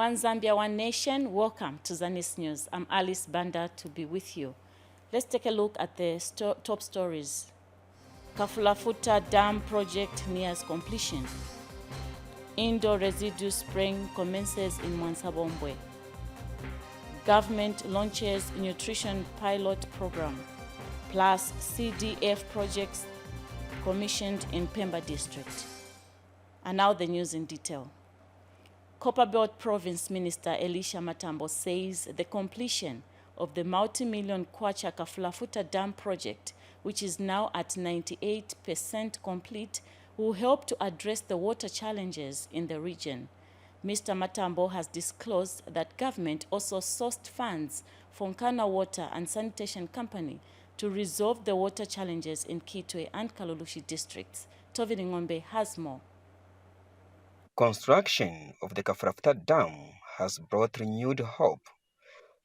One Zambia, One Nation. Welcome to Zanis News. I'm Alice Banda to be with you. Let's take a look at the top stories. Kafulafuta Dam project nears completion. Indoor residue spraying commences in Mwansabombwe. Government launches nutrition pilot program, plus CDF projects commissioned in Pemba district. And now the news in detail. Copperbelt Province Minister Elisha Matambo says the completion of the multi-million Kwacha Kafulafuta Dam project, which is now at 98% complete, will help to address the water challenges in the region. Mr. Matambo has disclosed that government also sourced funds from Nkana Water and Sanitation Company to resolve the water challenges in Kitwe and Kalulushi districts. Tovini Ngombe has more. Construction of the Kafulafuta Dam has brought renewed hope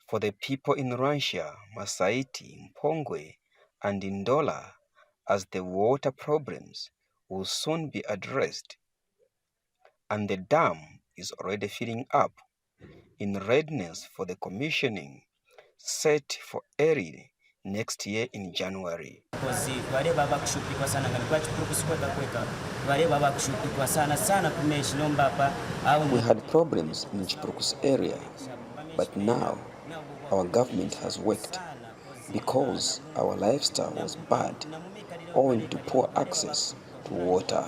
for the people in Ransha, Masaiti, Mpongwe, and Ndola, as the water problems will soon be addressed. And the dam is already filling up in readiness for the commissioning set for early next year in January. We had problems in Chipurukus area, but now our government has worked because our lifestyle was bad owing to poor access to water.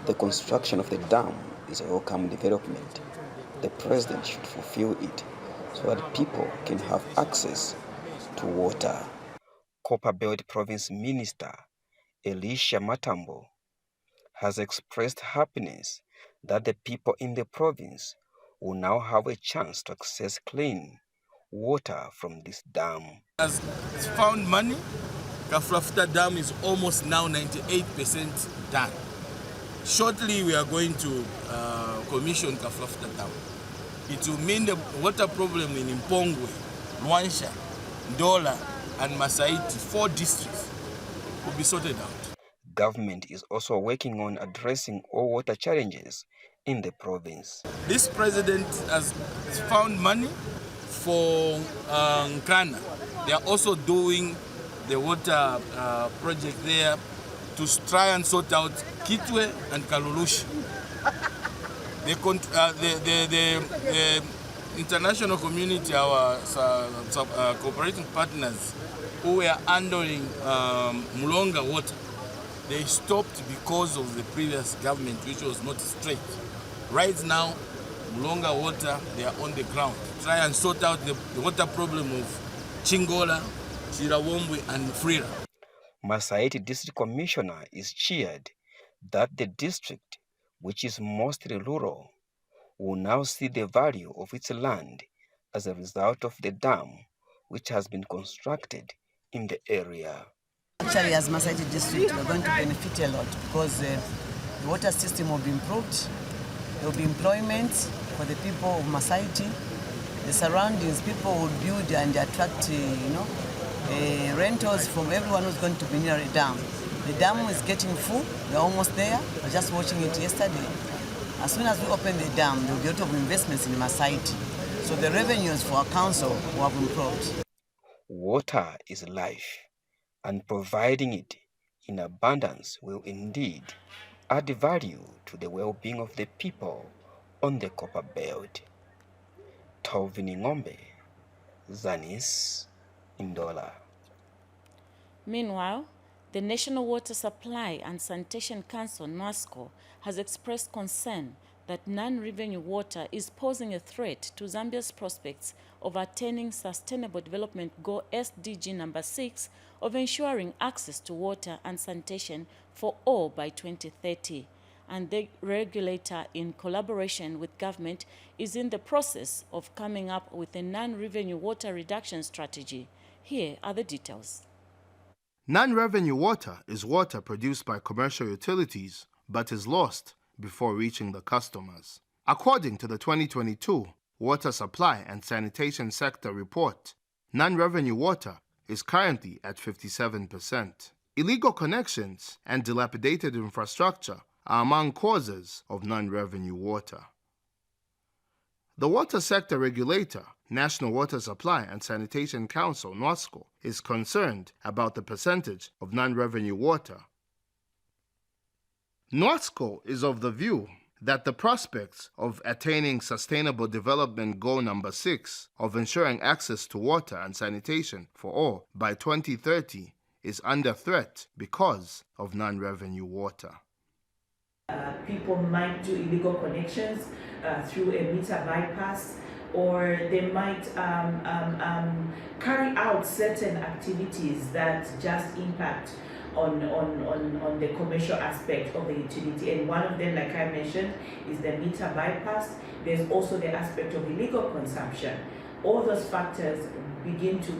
The construction of the dam is a welcome development. The president should fulfill it so that people can have access to water. Copperbelt Province Minister Elisha Matambo has expressed happiness that the people in the province will now have a chance to access clean water from this dam. Has found money. Kafulafuta Dam is almost now 98% done. Shortly we are going to commission Kafulafuta Dam. It will mean the water problem in Mpongwe, Rwansha, Ndola, and Masaiti, 4 districts, will be sorted out. Government is also working on addressing all water challenges in the province. This president has found money for Nkana. They are also doing the water project there to try and sort out Kitwe and Kalulushi. The international community, our cooperating partners who were handling Mulonga water, they stopped because of the previous government, which was not straight. Right now, Mulonga water, they are on the ground to try and sort out the water problem of Chingola, Chirawombwe, and Frira. Masaiti District Commissioner is cheered that the district, which is mostly rural, will now see the value of its land as a result of the dam which has been constructed in the area. Actually, as Masaiti District, we're going to benefit a lot because the water system will be improved. There will be employment for the people of Masaiti. The surroundings, people will build and attract, rentals from everyone who's going to be near a dam. The dam is getting full. We're almost there. I was just watching it yesterday. As soon as we open the dam, there will be a lot of investments in Masaiti. So the revenues for our council will have improved. Water is life, and providing it in abundance will indeed add value to the well-being of the people on the Copperbelt. Tovini Ngombe, Zanis, Ndola. Meanwhile, the National Water Supply and Sanitation Council, NWASCO, has expressed concern that non-revenue water is posing a threat to Zambia's prospects of attaining Sustainable Development Goal SDG number 6 of ensuring access to water and sanitation for all by 2030. And the regulator, in collaboration with government, is in the process of coming up with a non-revenue water reduction strategy. Here are the details. Non-revenue water is water produced by commercial utilities but is lost before reaching the customers. According to the 2022 Water Supply and Sanitation Sector report, non-revenue water is currently at 57%. Illegal connections and dilapidated infrastructure are among causes of non-revenue water. The water sector regulator, National Water Supply and Sanitation Council, NWASCO, is concerned about the percentage of non-revenue water. NWASCO is of the view that the prospects of attaining Sustainable Development Goal number 6 of ensuring access to water and sanitation for all by 2030 is under threat because of non-revenue water. People might do illegal connections through a meter bypass, or they might carry out certain activities that just impact on the commercial aspect of the utility. And one of them, like I mentioned, is the meter bypass. There's also the aspect of illegal consumption. All those factors begin to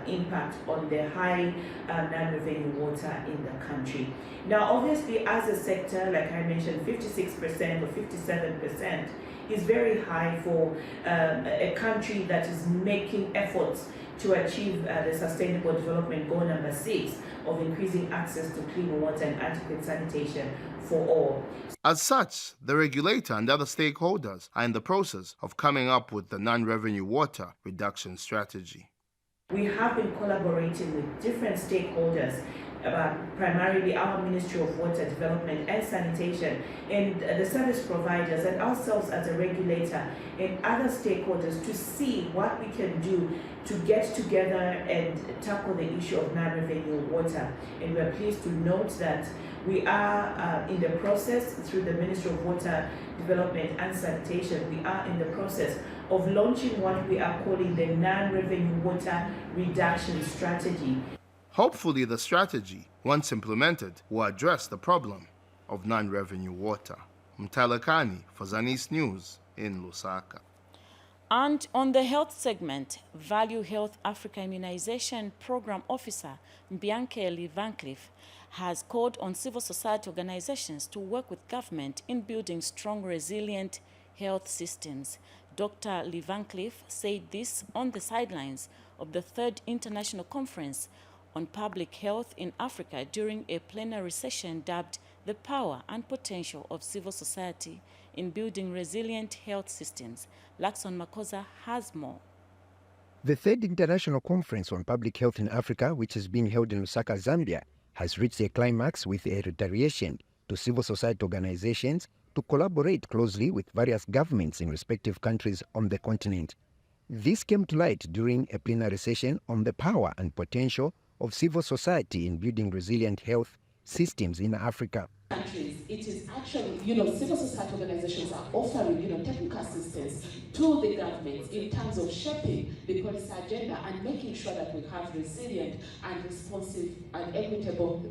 impact on the high non-revenue water in the country. Now, obviously, as a sector, like I mentioned, 56% or 57% is very high for a country that is making efforts to achieve the Sustainable Development Goal number 6 of increasing access to clean water and adequate sanitation for all. As such, the regulator and other stakeholders are in the process of coming up with the non-revenue water reduction strategy. We have been collaborating with different stakeholders, primarily our Ministry of Water Development and Sanitation, and the service providers, and ourselves as a regulator and other stakeholders to see what we can do to get together and tackle the issue of non-revenue water. And we're pleased to note that we are in the process, through the Ministry of Water Development and Sanitation, we are in the process of launching what we are calling the non-revenue water reduction strategy. Hopefully the strategy, once implemented, will address the problem of non-revenue water. Mtalakani for Zanis News in Lusaka. And on the health segment, Value Health Africa Immunization Program Officer Mbiankeli Van Cleef has called on civil society organizations to work with government in building strong, resilient health systems. Dr. Lee Van Cleef said this on the sidelines of the 3rd International Conference on Public Health in Africa during a plenary session dubbed The Power and Potential of Civil Society in Building Resilient Health Systems. Lakson Makosa has more. The 3rd International Conference on Public Health in Africa, which is being held in Lusaka, Zambia, has reached a climax with a reiteration to civil society organizations to collaborate closely with various governments in respective countries on the continent. This came to light during a plenary session on the power and potential of civil society in building resilient health systems in Africa. Countries, it is actually, civil society organizations are offering, technical assistance to the governments in terms of shaping the policy agenda and making sure that we have resilient and responsive and equitable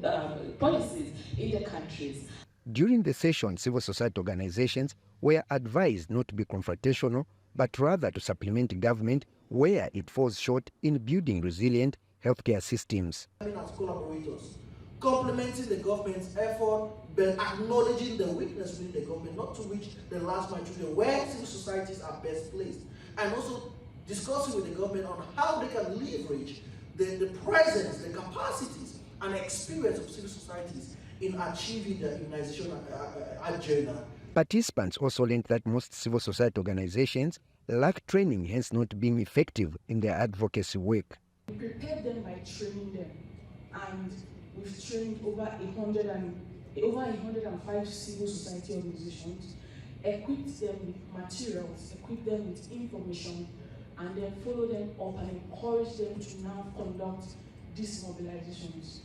policies in the countries. During the session, civil society organizations were advised not to be confrontational, but rather to supplement government where it falls short in building resilient healthcare systems. As collaborators, complementing the government's effort, but acknowledging the weakness within the government, not to reach the last mile children, where civil societies are best placed, and also discussing with the government on how they can leverage the presence, the capacities, and experience of civil societies in achieving the immunization agenda. Participants also learned that most civil society organizations lack training, hence not being effective in their advocacy work. We prepared them by training them, and we've trained over 105 civil society organizations, equipped them with materials, equipped them with information, and then follow them up and encourage them to now conduct these mobilizations.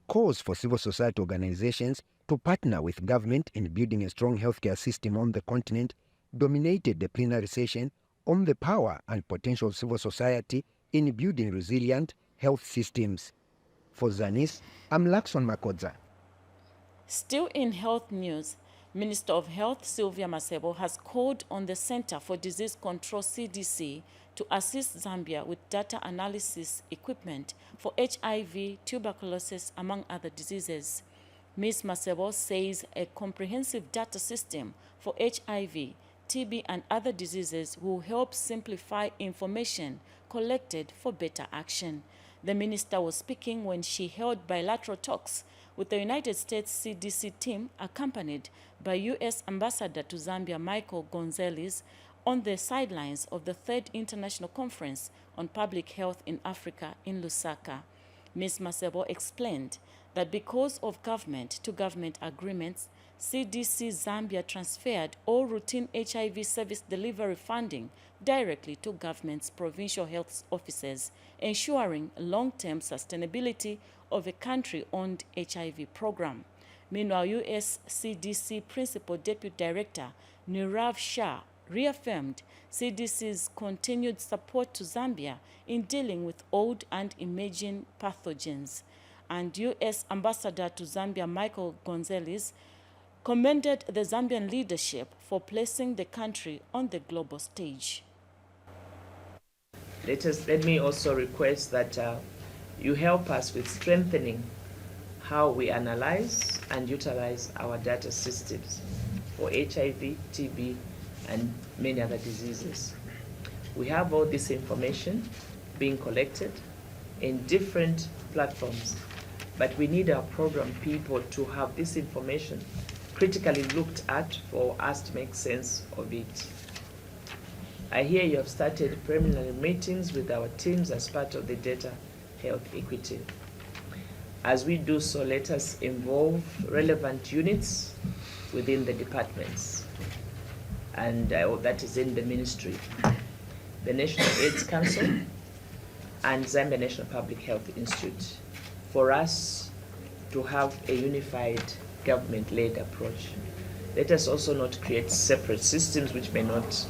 Calls for civil society organizations to partner with government in building a strong healthcare system on the continent dominated the plenary session on the power and potential of civil society in building resilient health systems. For Zanis, I'm Lakson Makosa. Still in health news, Minister of Health Sylvia Masebo has called on the Center for Disease Control CDC to assist Zambia with data analysis equipment for HIV, tuberculosis, among other diseases. Ms. Masebo says a comprehensive data system for HIV, TB, and other diseases will help simplify information collected for better action. The minister was speaking when she held bilateral talks with the United States CDC team, accompanied by U.S. Ambassador to Zambia Michael Gonzalez, on the sidelines of the 3rd International Conference on Public Health in Africa in Lusaka. Ms. Masebo explained that because of government-to-government agreements, CDC Zambia transferred all routine HIV service delivery funding directly to government's provincial health offices, ensuring long-term sustainability of a country-owned HIV program. Meanwhile, U.S. CDC Principal Deputy Director Nirav Shah reaffirmed CDC's continued support to Zambia in dealing with old and emerging pathogens. And U.S. Ambassador to Zambia Michael Gonzalez commended the Zambian leadership for placing the country on the global stage. Let me also request that you help us with strengthening how we analyze and utilize our data systems for HIV, TB, and many other diseases. We have all this information being collected in different platforms, but we need our program people to have this information critically looked at for us to make sense of it. I hear you have started preliminary meetings with our teams as part of the data health equity. As we do so, let us involve relevant units within the departments, and that is in the ministry, the National AIDS Council, and Zambia National Public Health Institute, for us to have a unified government-led approach. Let us also not create separate systems which may not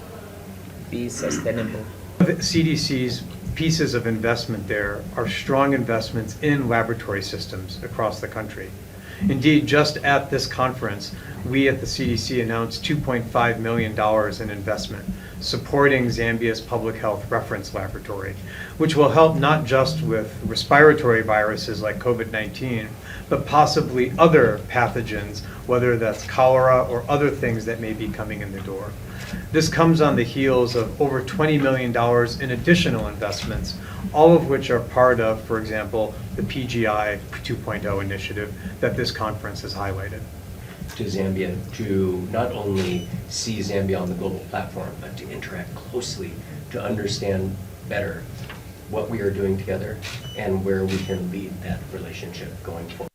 be sustainable. The CDC's pieces of investment there are strong investments in laboratory systems across the country. Indeed, just at this conference, we at the CDC announced $2.5 million in investment supporting Zambia's public health reference laboratory, which will help not just with respiratory viruses like COVID-19, but possibly other pathogens, whether that's cholera or other things that may be coming in the door. This comes on the heels of over $20 million in additional investments, all of which are part of, for example, the PGI 2.0 initiative that this conference has highlighted. To Zambia to not only see Zambia on the global platform, but to interact closely to understand better what we are doing together and where we can lead that relationship going forward.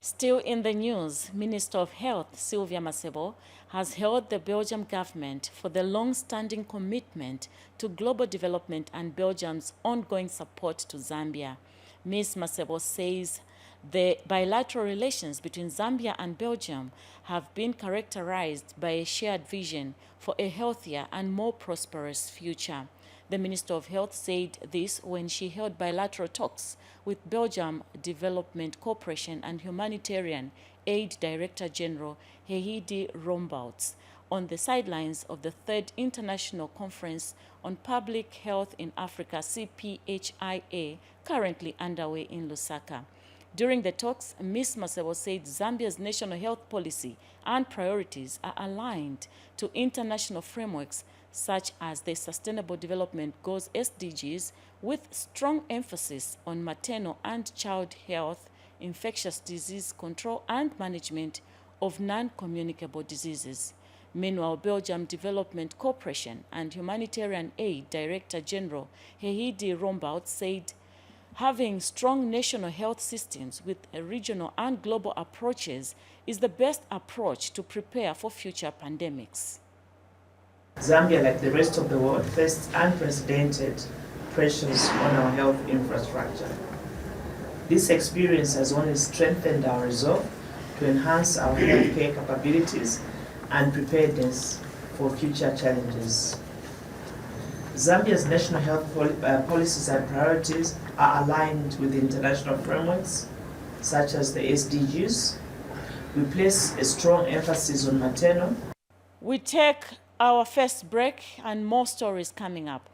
Still in the news, Minister of Health Sylvia Masebo has hailed the Belgian government for the long-standing commitment to global development and Belgium's ongoing support to Zambia. Ms. Masebo says the bilateral relations between Zambia and Belgium have been characterized by a shared vision for a healthier and more prosperous future. The Minister of Health said this when she held bilateral talks with Belgium Development Cooperation and Humanitarian Aid Director General Heidi Rombouts on the sidelines of the 3rd International Conference on Public Health in Africa, CPHIA, currently underway in Lusaka. During the talks, Ms. Masebo said Zambia's national health policy and priorities are aligned to international frameworks such as the Sustainable Development Goals SDGs, with strong emphasis on maternal and child health, infectious disease control, and management of non-communicable diseases. Meanwhile, Belgium Development Cooperation and Humanitarian Aid Director General Heidi Rombouts said having strong national health systems with regional and global approaches is the best approach to prepare for future pandemics. Zambia, like the rest of the world, faced unprecedented pressures on our health infrastructure. This experience has only strengthened our resolve to enhance our healthcare capabilities and preparedness for future challenges. Zambia's national health policies and priorities are aligned with international frameworks, such as the SDGs. We place a strong emphasis on maternal. We take our first break and more stories coming up.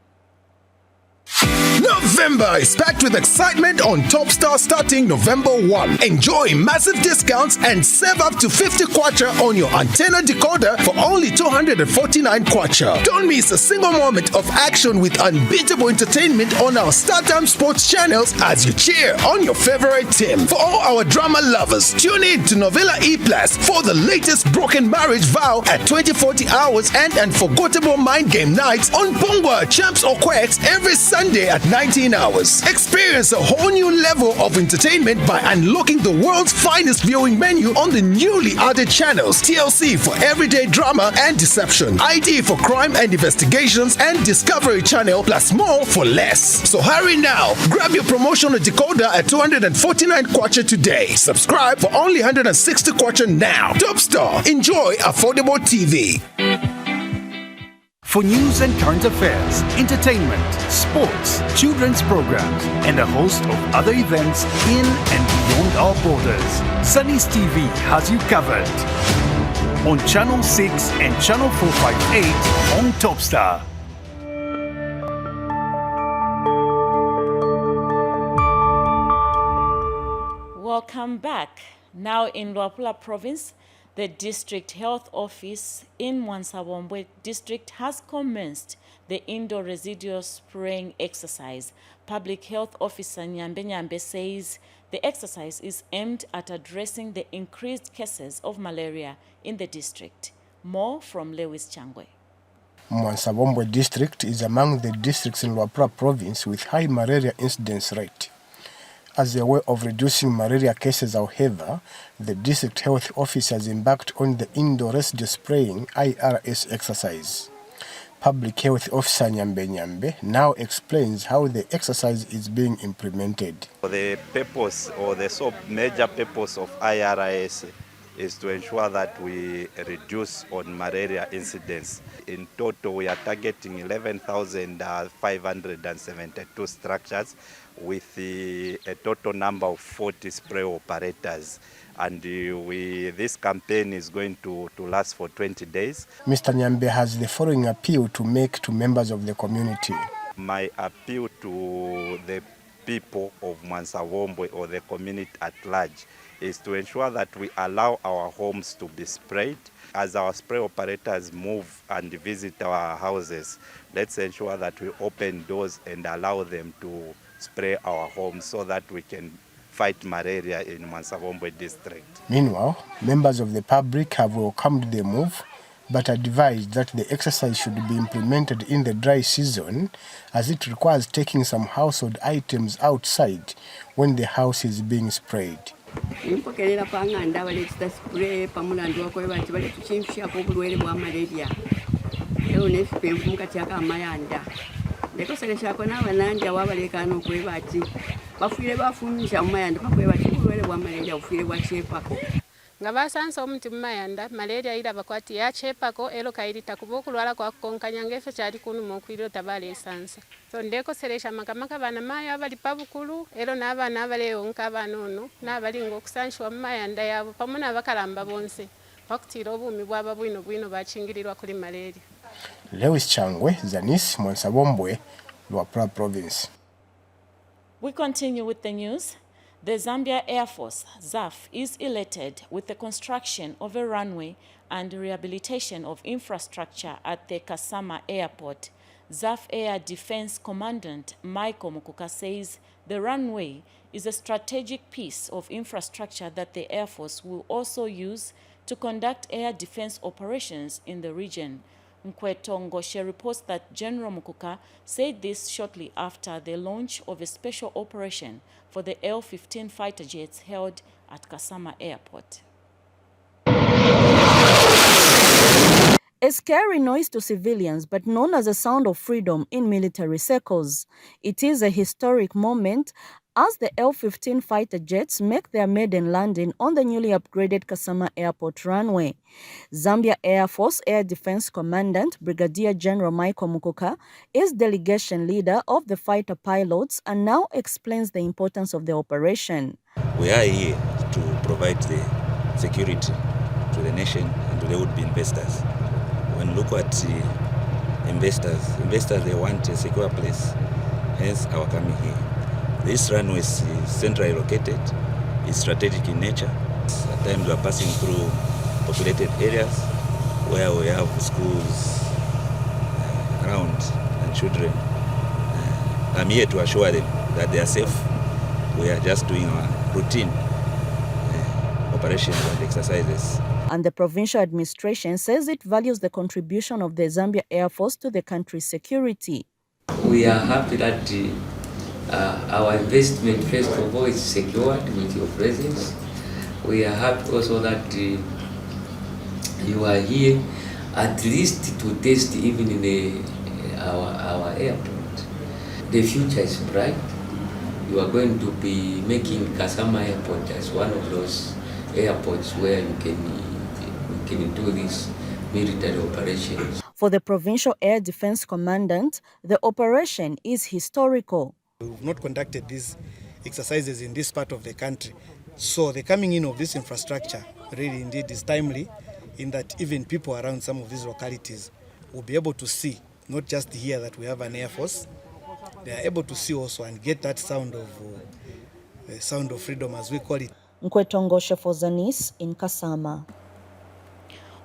November is packed with excitement on Topstar starting November 1. Enjoy massive discounts and save up to 50 kwacha on your antenna decoder for only 249 kwacha. Don't miss a single moment of action with unbeatable entertainment on our StarTime Sports channels as you cheer on your favorite team. For all our drama lovers, tune in to Novella E+ for the latest broken marriage vow at 2040 hours and unforgettable mind game nights on Pongwa, Champs or Quacks every Sunday at 19 hours. Experience a whole new level of entertainment by unlocking the world's finest viewing menu on the newly added channels. TLC for everyday drama and deception, ID for crime and investigations, and Discovery Channel plus more for less. So hurry now. Grab your promotional decoder at 249 kwacha today. Subscribe for only 160 kwacha now. Topstar. Enjoy affordable TV. For news and current affairs, entertainment, sports, children's programs, and a host of other events in and beyond our borders, Zanis TV has you covered. On Channel 6 and Channel 458 on Topstar. Welcome back. Now in Luapula Province, the District Health Office in Mwansabombwe District has commenced the indoor residual spraying exercise. Public Health Officer Nyambe Nyambe says the exercise is aimed at addressing the increased cases of malaria in the district. More from Lewis Changwe. Mwansabombwe District is among the districts in Luapula Province with high malaria incidence rate. As a way of reducing malaria cases, however, the District Health Office has embarked on the indoor residue spraying IRS exercise. Public Health Officer Nyambe Nyambe now explains how the exercise is being implemented. The purpose or the major purpose of IRS is to ensure that we reduce on malaria incidence. In total, we are targeting 11,572 structures with a total number of 40 spray operators. And this campaign is going to last for 20 days. Mr. Nyambe has the following appeal to make to members of the community. My appeal to the people of Mwansabombwe or the community at large is to ensure that we allow our homes to be sprayed. As our spray operators move and visit our houses, let's ensure that we open doors and allow them to spray our homes so that we can fight malaria in Mwansabombwe district. Meanwhile, members of the public have welcomed the move, but advised that the exercise should be implemented in the dry season as it requires taking some household items outside when the house is being sprayed. Nimpokelera panganda baleta spray pamulandu wako bati bali tuchimshia ko bulwere bwa malaria. Leo nefe mukati akamayanda. Ndeko selesha ko nabananja wabaleka no kwe bati. Bafuire bafumisha mayanda pakwe bati bulwere bwa malaria ufire bwa chepako. Ngabasansa omuti mayanda malaria ira bakwati ya chepako elo kairita kubokulwala kwa konkanya ngefe cyari kunu mokwiro tabale sansa. So ndeko selesha makamaka bana maya bali pabukulu elo nabana bale onka banono nabali ngokusanshwa mayanda yabo pamuna bakalamba bonse bakutira obumi bwaba bwino bachingirirwa kuli malaria. Lewis Changwe, Zanis, Mwansabombwe, Luapula Province. We continue with the news. The Zambia Air Force, ZAF, is elated with the construction of a runway and rehabilitation of infrastructure at the Kasama Airport. ZAF Air Defense Commandant Michael Mukuka says the runway is a strategic piece of infrastructure that the Air Force will also use to conduct air defense operations in the region. Nkweto Ngoshe reports that General Mukuka said this shortly after the launch of a special operation for the L-15 fighter jets held at Kasama Airport. A scary noise to civilians, but known as a sound of freedom in military circles. It is a historic moment as the L-15 fighter jets make their maiden landing on the newly upgraded Kasama Airport runway. Zambia Air Force Air Defense Commandant Brigadier General Michael Mukuka is delegation leader of the fighter pilots and now explains the importance of the operation. We are here to provide the security to the nation and to the would-be investors. When you look at investors, they want a secure place. hence our coming here. This runway is centrally located, it's strategic in nature. At times we are passing through populated areas where we have schools around and children. I'm here to assure them that they are safe. We are just doing our routine operations and exercises. And the provincial administration says it values the contribution of the Zambia Air Force to the country's security. We are happy that our investment, first of all, is secured with your presence. We are happy also that you are here at least to test even in our airport. The future is bright. You are going to be making Kasama Airport as one of those airports where you can do these military operations. For the Provincial Air Defense Commandant, the operation is historical. We've not conducted these exercises in this part of the country. So the coming in of this infrastructure really indeed is timely, in that even people around some of these localities will be able to see, not just hear that we have an air force, they are able to see also and get that sound of freedom, as we call it. Nkwetongoshe for Zanis in Kasama.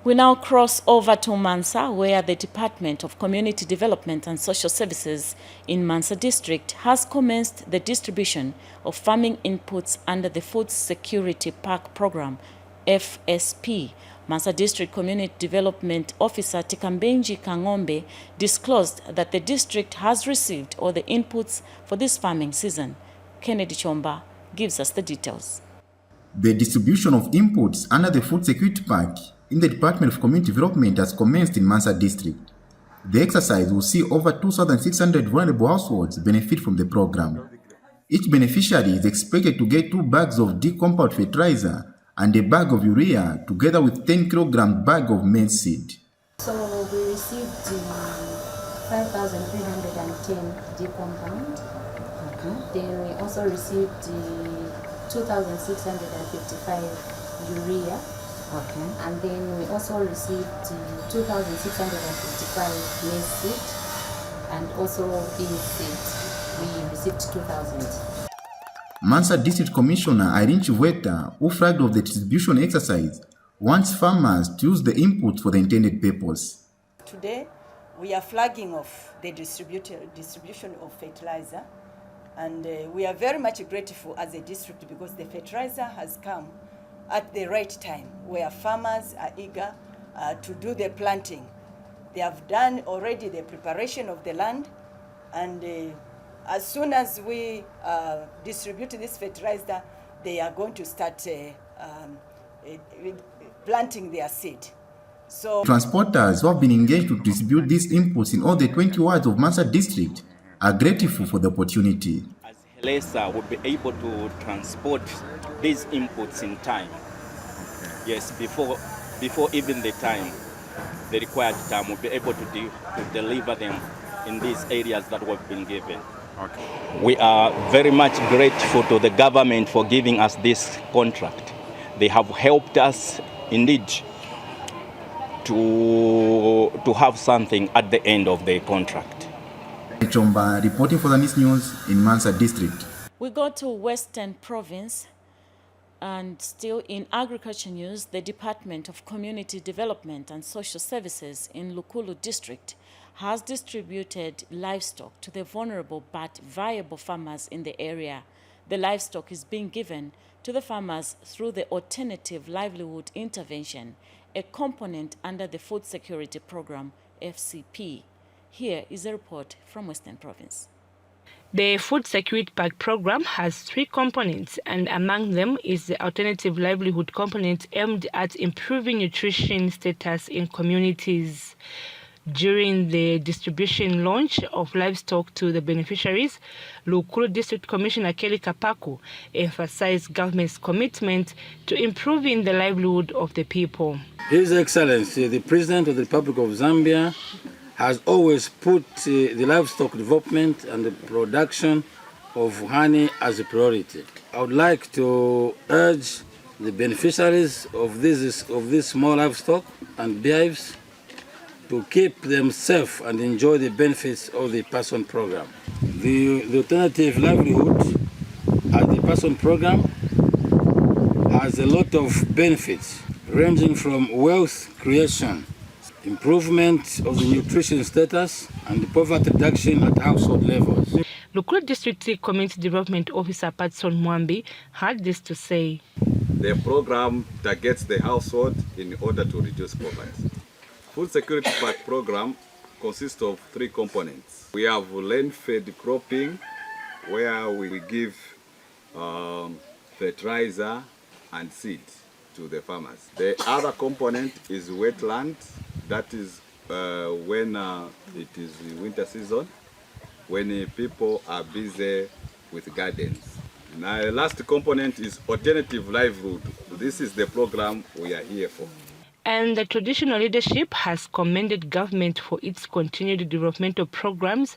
We now cross over to Mansa, where the Department of Community Development and Social Services in Mansa District has commenced the distribution of farming inputs under the Food Security Pack Program, FSP. Mansa District Community Development Officer Tikambenji Kangombe disclosed that the district has received all the inputs for this farming season. Kennedy Chomba gives us the details. The distribution of inputs under the Food Security Pack in the Department of Community Development has commenced in Mansa District. The exercise will see over 2,600 vulnerable households benefit from the program. Each beneficiary is expected to get 2 bags of decompound fertilizer and a bag of urea, together with 10 kilogram bag of maize seed. So we received 5,310 decompound. Then we also received 2,655 urea. And then we also received 2,655 maize seed, and also bean seed. We received 2,000. Mansa District Commissioner Irene Chivweta, who flagged off the distribution exercise, wants farmers to use the inputs for the intended purpose. Today, we are flagging off the distribution of fertilizer, and we are very much grateful as a district because the fertilizer has come at the right time, where farmers are eager to do the planting. They have done already the preparation of the land, and as soon as we distribute this fertilizer, they are going to start planting their seed. So transporters who have been engaged to distribute these inputs in all the 20 wards of Mansa District are grateful for the opportunity. Helesa would be able to transport these inputs in time. Yes, before even the time, the required time, we'll be able to deliver them in these areas that we've been given. Okay. We are very much grateful to the government for giving us this contract. They have helped us indeed to have something at the end of the contract. Chomba reporting for the News in Mansa District. We go to Western Province, and still in agriculture news, the Department of Community Development and Social Services in Lukulu District has distributed livestock to the vulnerable but viable farmers in the area. The livestock is being given to the farmers through the Alternative Livelihood Intervention, a component under the Food Security Program, FCP. Here is a report from Western Province. The Food Security Pack program has 3 components, and among them is the Alternative Livelihood component aimed at improving nutrition status in communities. During the distribution launch of livestock to the beneficiaries, Lukulu District Commissioner Kelly Kapaku emphasized government's commitment to improving the livelihood of the people. His Excellency, the President of the Republic of Zambia, has always put the livestock development and the production of honey as a priority. I would like to urge the beneficiaries of these small livestock and beehives to keep them safe and enjoy the benefits of the PASSON program. The alternative livelihood as the person program has a lot of benefits ranging from wealth creation, improvement of the nutrition status, and poverty reduction at household levels. Lukulu District Community Development Officer Patson Mwambi had this to say. The program targets the household in order to reduce poverty. Food Security Pack program consists of 3 components. We have land-fed cropping, where we give fertilizer and seed to the farmers. The other component is wetland. That is when it is winter season, when people are busy with gardens. Now, the last component is alternative livelihood. This is the program we are here for. And the traditional leadership has commended government for its continued developmental programs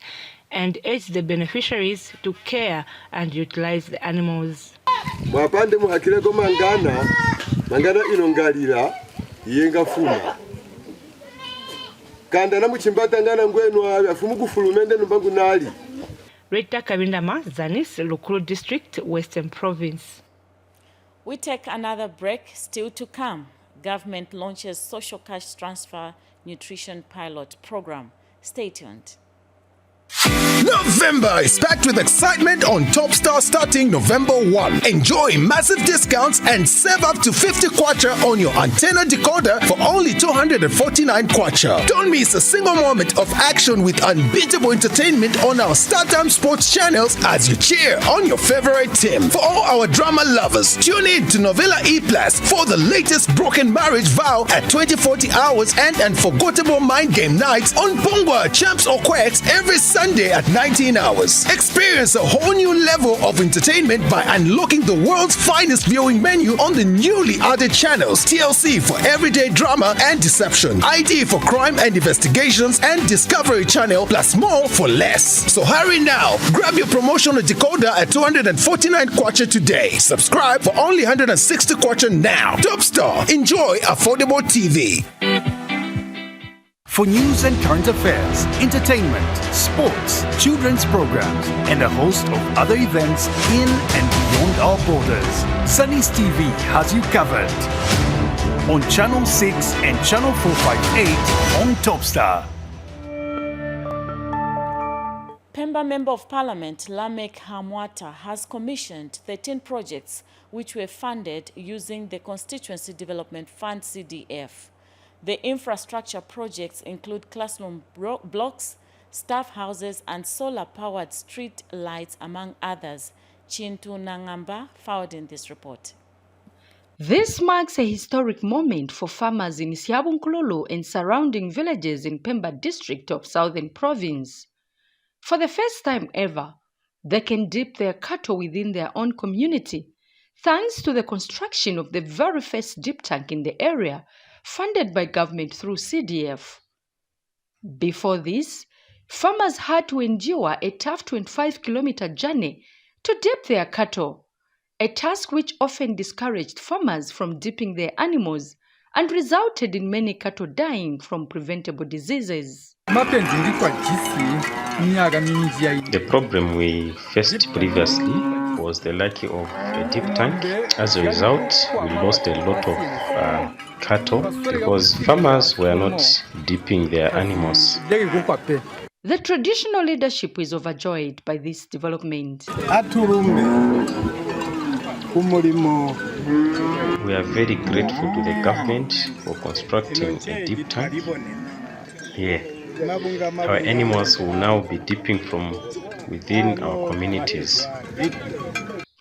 and urged the beneficiaries to care and utilize the animals. Mwapande muhakireko mangana inongalira yenga fuma. Kanda na muchimbata ngana ngwenu afumu kufulumende numbangu nali. Rita Kabindama, Zanis, Lukulu District, Western Province. We take another break. Still to come. Government launches social cash transfer nutrition pilot program. Stay tuned. November is packed with excitement on Topstar starting November 1. Enjoy massive discounts and save up to 50 kwacha on your antenna decoder for only 249 kwacha. Don't miss a single moment of action with unbeatable entertainment on our StarTime Sports channels as you cheer on your favorite team. For all our drama lovers, tune in to Novella E+ for the latest broken marriage vow at 2040 hours and unforgettable mind game nights on Bongwa, Champs or Quacks every Sunday at 19 hours. Experience a whole new level of entertainment by unlocking the world's finest viewing menu on the newly added channels. TLC for everyday drama and deception, ID for crime and investigations, and Discovery Channel plus more for less. So hurry now. Grab your promotional decoder at 249 kwacha today. Subscribe for only 160 kwacha now. Topstar. Enjoy affordable TV. For news and current affairs, entertainment, sports, children's programs, and a host of other events in and beyond our borders, Zanis TV has you covered. On Channel 6 and Channel 458 on Topstar. Pemba Member of Parliament Lamek Hamwata has commissioned 13 projects which were funded using the Constituency Development Fund CDF. The infrastructure projects include classroom blocks, staff houses, and solar-powered street lights, among others. Chintu Nangamba forwarded this report. This marks a historic moment for farmers in Siabunkululu and surrounding villages in Pemba district of Southern Province. For the first time ever, they can dip their cattle within their own community, thanks to the construction of the very first deep tank in the area, funded by government through CDF. Before this, farmers had to endure a tough 25-kilometer journey to dip their cattle, a task which often discouraged farmers from dipping their animals and resulted in many cattle dying from preventable diseases. The problem we faced previously was the lack of a deep tank. As a result, we lost a lot of cattle because farmers were not dipping their animals. The traditional leadership is overjoyed by this development. We are very grateful to the government for constructing a deep tank here. Our animals will now be dipping from within our communities.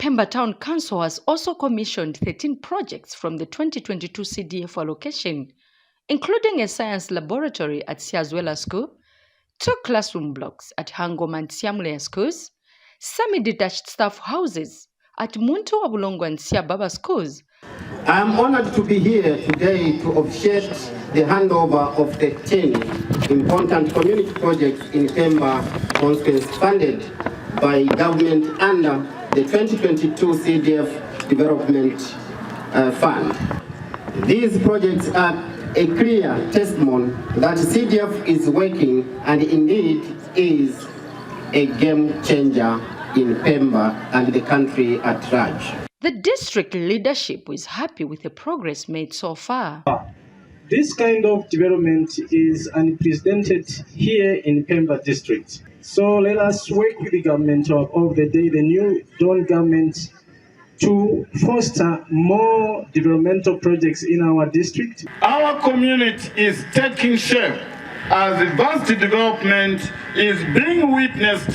Pemba Town Council has also commissioned 13 projects from the 2022 CDF allocation, including a science laboratory at Siazwela School, 2 classroom blocks at Hangom and Siamlea schools, semi-detached staff houses at Muntu Wabulongo and Siababa schools. I am honored to be here today to officiate the handover of 13 important community projects in Pemba constituency funded by government under the 2022 CDF Development Fund. These projects are a clear testimony that CDF is working and indeed is a game changer in Pemba and the country at large. The district leadership is happy with the progress made so far. This kind of development is unprecedented here in Pemba district. So let us work with the government of the day, the new Dawn government, to foster more developmental projects in our district. Our community is taking shape as vast development is being witnessed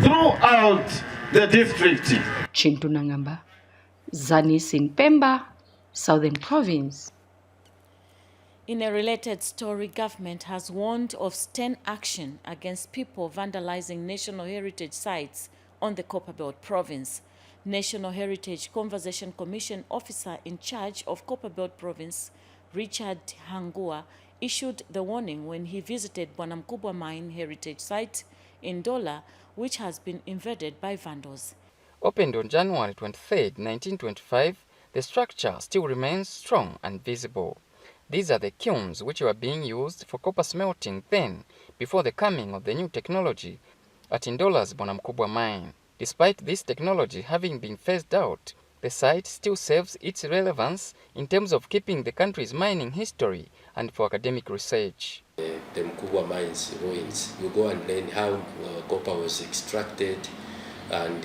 throughout the district. Chintu Nangamba, Zanis in Pemba, Southern Province. In a related story, government has warned of stern action against people vandalizing national heritage sites on the Copperbelt province. National Heritage Conservation Commission officer in charge of Copperbelt province, Richard Hangua, issued the warning when he visited Bwanamkubwa Mine heritage site in Dola, which has been invaded by vandals. Opened on January 23, 1925, the structure still remains strong and visible. These are the kilns which were being used for copper smelting then, before the coming of the new technology at Indola's Bwanamkubwa Mine. Despite this technology having been phased out, the site still serves its relevance in terms of keeping the country's mining history and for academic research. The Mkubwa Mines ruins, you go and learn how copper was extracted and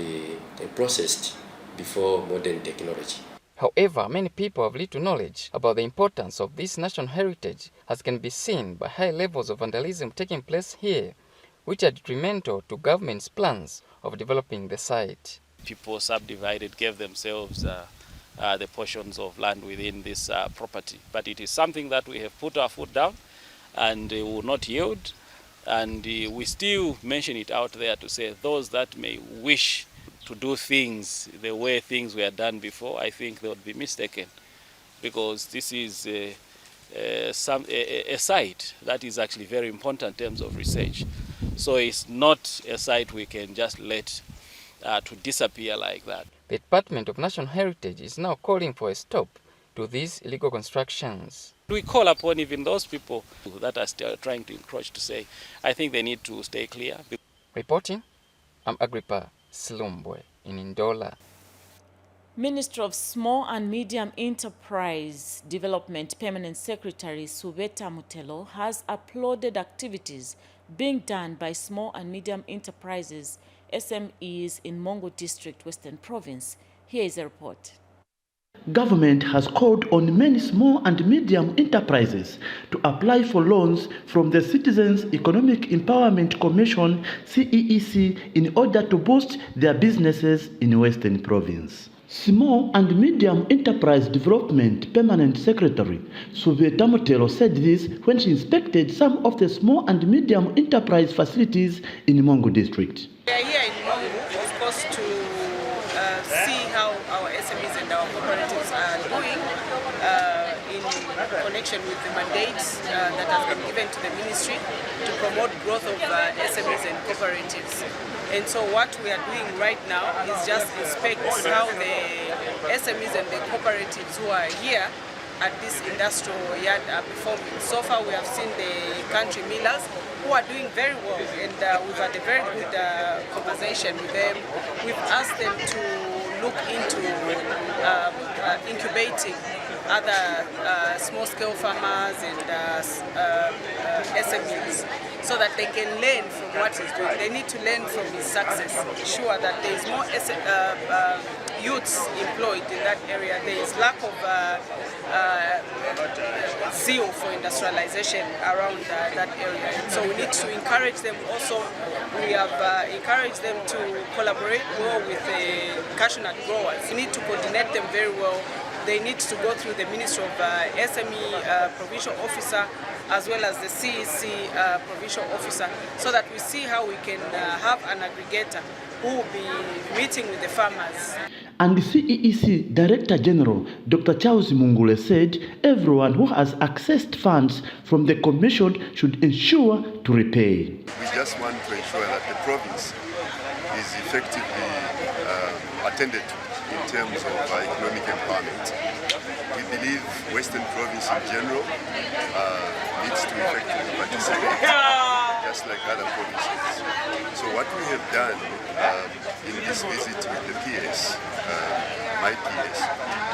processed before modern technology. However, many people have little knowledge about the importance of this national heritage, as can be seen by high levels of vandalism taking place here, which are detrimental to government's plans of developing the site. People subdivided, gave themselves the portions of land within this property. But it is something that we have put our foot down and will not yield. And we still mention it out there to say those that may wish to do things the way things were done before, I think they would be mistaken, because this is a site that is actually very important in terms of research. So it's not a site we can just let to disappear like that. The Department of National Heritage is now calling for a stop to these illegal constructions. We call upon even those people that are still trying to encroach to say, I think they need to stay clear. Reporting, I'm Agrippa Silumbwe in Ndola. Minister of Small and Medium Enterprise Development Permanent Secretary Subeta Mutelo has applauded activities being done by small and medium enterprises, SMEs, in Mongo District, Western Province. Here is a report. Government has called on many small and medium enterprises to apply for loans from the Citizens Economic Empowerment Commission, CEEC, in order to boost their businesses in Western Province. Small and Medium Enterprise Development Permanent Secretary Subeta Mutelo said this when she inspected some of the small and medium enterprise facilities in Mongo District. We are here in Mongo, of course, to see how our SMEs and our cooperatives are doing in connection with the mandates that has been given to the ministry to promote growth of SMEs and cooperatives. And so what we are doing right now is just inspect how the SMEs and the cooperatives who are here at this industrial yard are performing. So far we have seen the country millers who are doing very well, and we've had a very good conversation with them. We've asked them to look into incubating other small-scale farmers and SMEs, so that they can learn from what he's doing. They need to learn from his success, ensure that there is more youths employed in that area. There is lack of zeal for industrialization around that area. So we need to encourage them also. We have encouraged them to collaborate well with the cashew nut growers. We need to coordinate them very well. They need to go through the Ministry of SME Provincial Officer as well as the CEC Provincial Officer, so that we see how we can have an aggregator who will be meeting with the farmers. And the CEEC Director General, Dr. Charles Mungule, said everyone who has accessed funds from the Commission should ensure to repay. We just want to ensure that the province is effectively attended to in terms of economic empowerment. We believe Western Province in general needs to effectively participate, just like other provinces. So what we have done in this visit with the PS, my PS,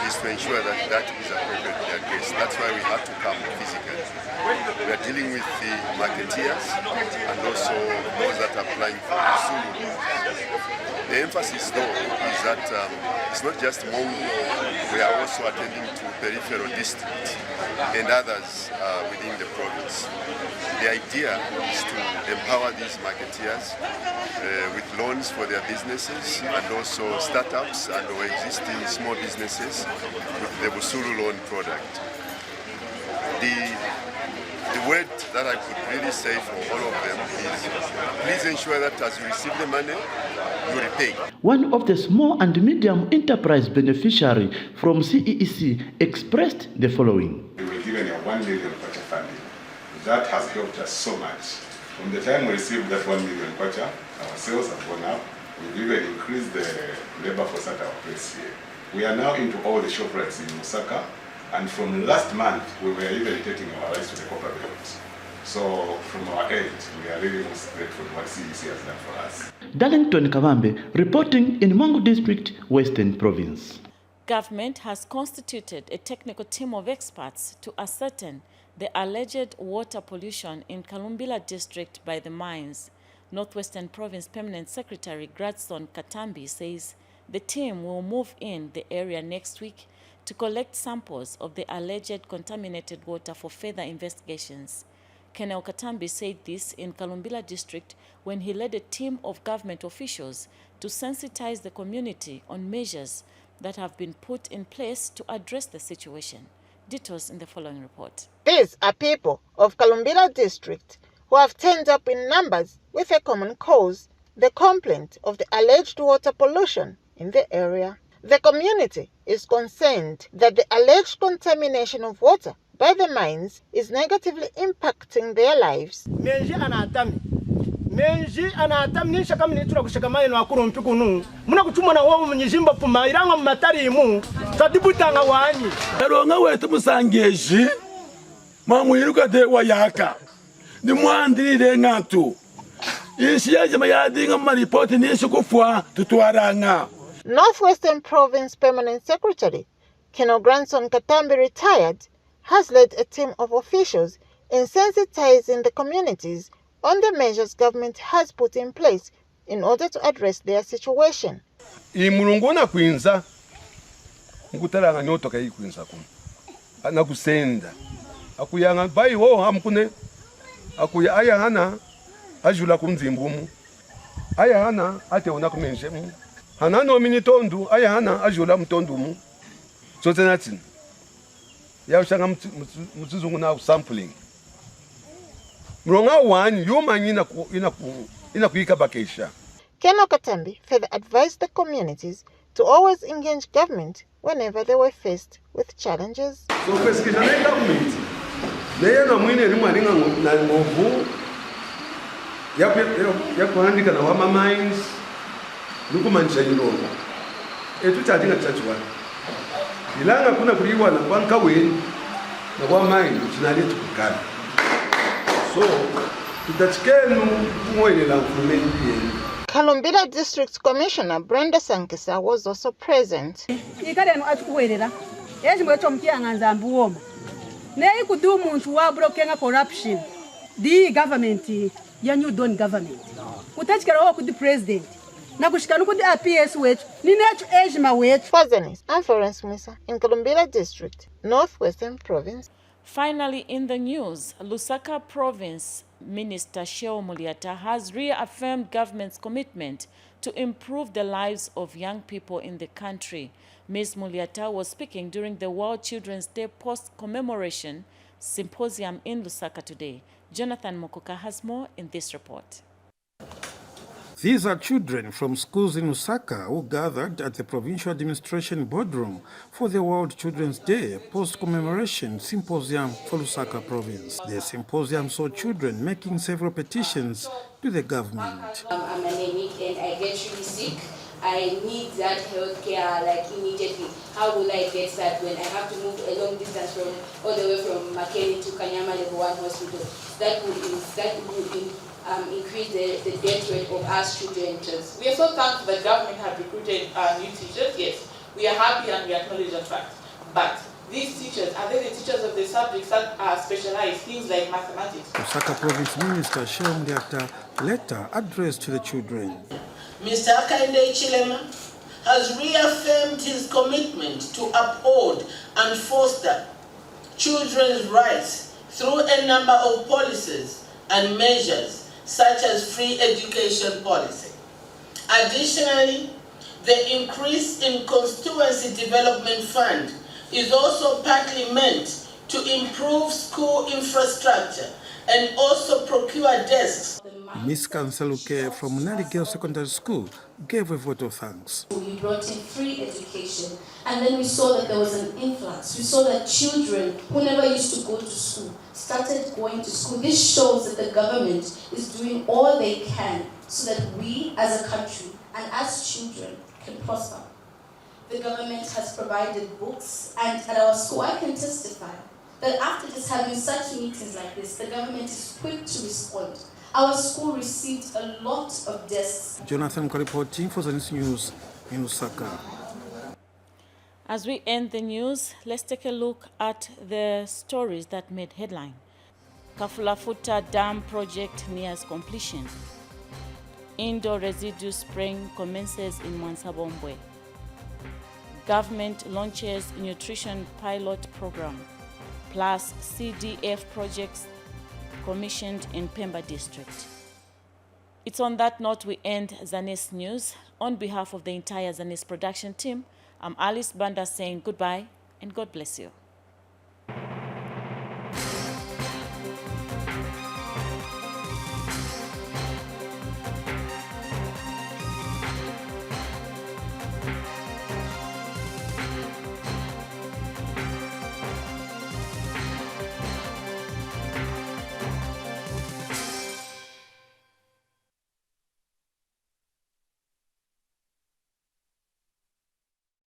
is to ensure that that is appropriately addressed. That's why we had to come physically. We are dealing with the marketeers and also those that are applying for Sulu. The emphasis though is that it's not just Mongo, we are also attending to peripheral districts and others within the province. The idea is to empower these marketeers with loans for their businesses and also startups and or existing small businesses with the Busulu loan product. The word that I could really say for all of them is please ensure that as you receive the money, you repay. One of the small and medium enterprise beneficiary from CEEC expressed the following. We were given a 1 million kwacha funding. That has helped us so much. From the time we received that 1 million kwacha, our sales have gone up. We've even increased the labor force at our place here. We are now into all the shop rights in Lusaka. And from last month, we were even taking our rights to the copper belt. So from our end, we are really most grateful for what CEC has done for us. Darlington Kavambe, reporting in Mongo District, Western Province. Government has constituted a technical team of experts to ascertain the alleged water pollution in Kalumbila District by the mines. Northwestern Province Permanent Secretary Gladstone Katambi says the team will move in the area next week to collect samples of the alleged contaminated water for further investigations. Colonel Katambi said this in Kalumbila District when he led a team of government officials to sensitize the community on measures that have been put in place to address the situation. Details in the following report. These are people of Kalumbila District who have turned up in numbers with a common cause, the complaint of the alleged water pollution in the area. The community is concerned that the alleged contamination of water by the mines is negatively impacting their lives. Menji anatami nisha kama nitura kushikamaye no akuru mpiku nu muna kuchuma na wawo mnyijimba puma iranga matari mu tadibutanga wanyi eronga wetu musangeji mamwiruka de wayaka ni mwandire ngatu ishi yaje mayadinga maripoti nishi kufwa tutwaranga. Northwestern Province Permanent Secretary Colonel Gladstone Katambi, retired, has led a team of officials in sensitizing the communities on the measures government has put in place in order to address their situation. Imulungona kwinza ngutaranga nyoto kai kwinza ku anakusenda akuyanga bai ho amkune akuya aya hana ajula kumzimbumu aya hana ate ona kumenjemu hana no minitondu aya hana ajula mtondumu so tenatsin ya ushanga mtsuzungu na sampling mronga wani yomanyina inakuika bakesha. Colonel Katambi further advised the communities to always engage government whenever they were faced with challenges. So kusikiliza na government leo na mwine ni mwalinga na ngovu ya kuandika na wama mines nukumanisha ilonga etu chatinga chachwa ilanga kuna kuliwa na banka weni na kwa mine tunali tukukana so tutachikenu kumwelela mfumeni yenu. Kalumbila District Commissioner Brenda Sankisa was also present. Ikareno atukuwerera ezimwe chomkianga nzambuoma nei kudu muntu wa brokenga corruption the government ya new don government utachikara wa kudi president na kushikana kudi APS wetu ni netu ejima wetu. For Zanis, I'm Florence Misa in Kalumbila District, Northwestern Province. Finally, in the news, Lusaka Province Minister Sheo Muliata has reaffirmed government's commitment to improve the lives of young people in the country. Ms. Muliata was speaking during the World Children's Day post-commemoration symposium in Lusaka today. Jonathan Mokoka has more in this report. These are children from schools in Lusaka who gathered at the Provincial Administration Boardroom for the World Children's Day post-commemoration symposium for Lusaka Province. The symposium saw children making several petitions to the government. I'm anemic and I get really sick. I need that health care like immediately. How will I get that when I have to move a long distance from all the way from Makeni to Kanyama Level 1 hospital? That would increase the death rate of our children. We are so thankful that government have recruited new teachers. Yes, we are happy and we acknowledge the fact. But these teachers, are they the teachers of the subjects that are specialized, things like mathematics? Lusaka Province Minister Sheung Diakta letter addressed to the children. Mr. Hakainde Hichilema has reaffirmed his commitment to uphold and foster children's rights through a number of policies and measures such as free education policy. Additionally, the increase in constituency development fund is also partly meant to improve school infrastructure and also procure desks. Miss Kansaluke from Nali Girls Secondary School gave a vote of thanks. We brought in free education, and then we saw that there was an influx. We saw that children who never used to go to school started going to school. This shows that the government is doing all they can so that we as a country and as children can prosper. The government has provided books, and at our school I can testify that after just having such meetings like this, the government is quick to respond. Our school received a lot of desks. Jonathan reporting for Zanis News in Lusaka. As we end the news, let's take a look at the stories that made headline. Kafulafuta Dam project nears completion. Indoor residue spraying commences in Mwansabombwe. Government launches nutrition pilot program, plus CDF projects commissioned in Pemba district. It's on that note we end Zanis News. On behalf of the entire Zanis production team, I'm Alice Banda saying goodbye and God bless you.